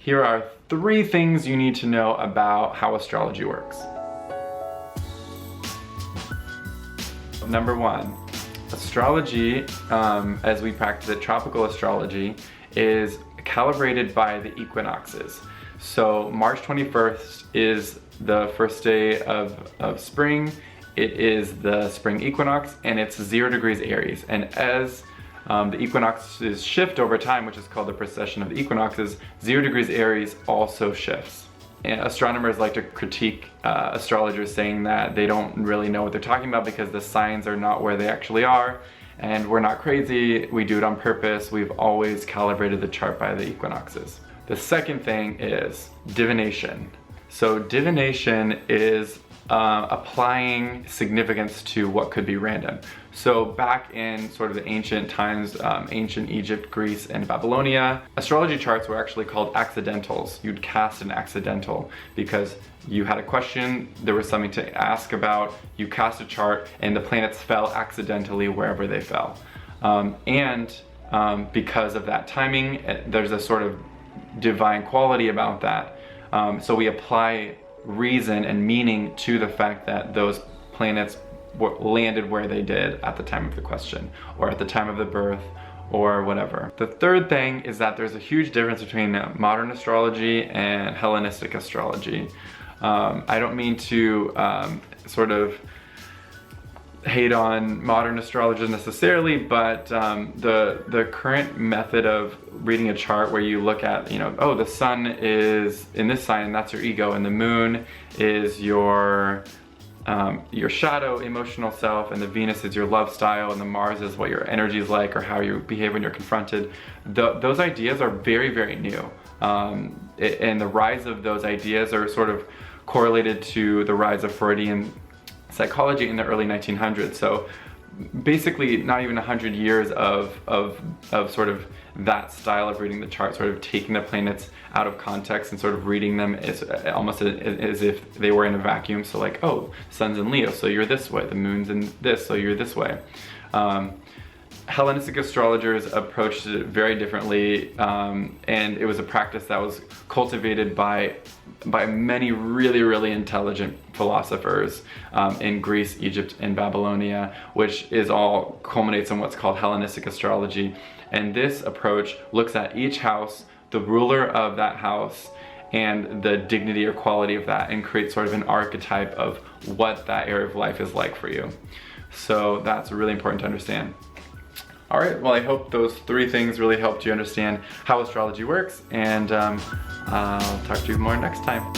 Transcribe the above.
Here are 3 things you need to know about how astrology works. Number 1, astrology, as we practice it, tropical astrology, is calibrated by the equinoxes. So March 21st is the first day of spring. It is the spring equinox, and it's 0 degrees Aries. And as the equinoxes shift over time, which is called the precession of the equinoxes, 0 degrees Aries also shifts. And astronomers like to critique astrologers, saying that they don't really know what they're talking about because the signs are not where they actually are. And we're not crazy, we do it on purpose. We've always calibrated the chart by the equinoxes. The second thing is divination. So divination is applying significance to what could be random. So back in sort of the ancient times, ancient Egypt, Greece, and Babylonia, astrology charts were actually called accidentals. You'd cast an accidental because you had a question, there was something to ask about, you cast a chart, and the planets fell accidentally wherever they fell. Because of that timing, there's a sort of divine quality about that. So we apply reason and meaning to the fact that those planets landed where they did at the time of the question, or at the time of the birth, or whatever. The third thing is that there's a huge difference between modern astrology and Hellenistic astrology. I don't mean to sort of hate on modern astrologers necessarily, but the current method of reading a chart where you look at, oh, the sun is in this sign and that's your ego, and the moon is your shadow emotional self, and the Venus is your love style, and the Mars is what your energy is like or how you behave when you're confronted. Those ideas are very, very new. And the rise of those ideas are sort of correlated to the rise of Freudian psychology in the early 1900s. So basically not even 100 years of sort of that style of reading the chart, sort of taking the planets out of context and sort of reading them as almost as if they were in a vacuum. So like, oh, sun's in Leo, so you're this way, the moon's in this, so you're this way. Hellenistic astrologers approached it very differently, and it was a practice that was cultivated by many really, really intelligent philosophers in Greece, Egypt, and Babylonia, which is all culminates in what's called Hellenistic astrology. And this approach looks at each house, the ruler of that house, and the dignity or quality of that, and creates sort of an archetype of what that area of life is like for you. So that's really important to understand. All right, well, I hope those 3 things really helped you understand how astrology works, and I'll talk to you more next time.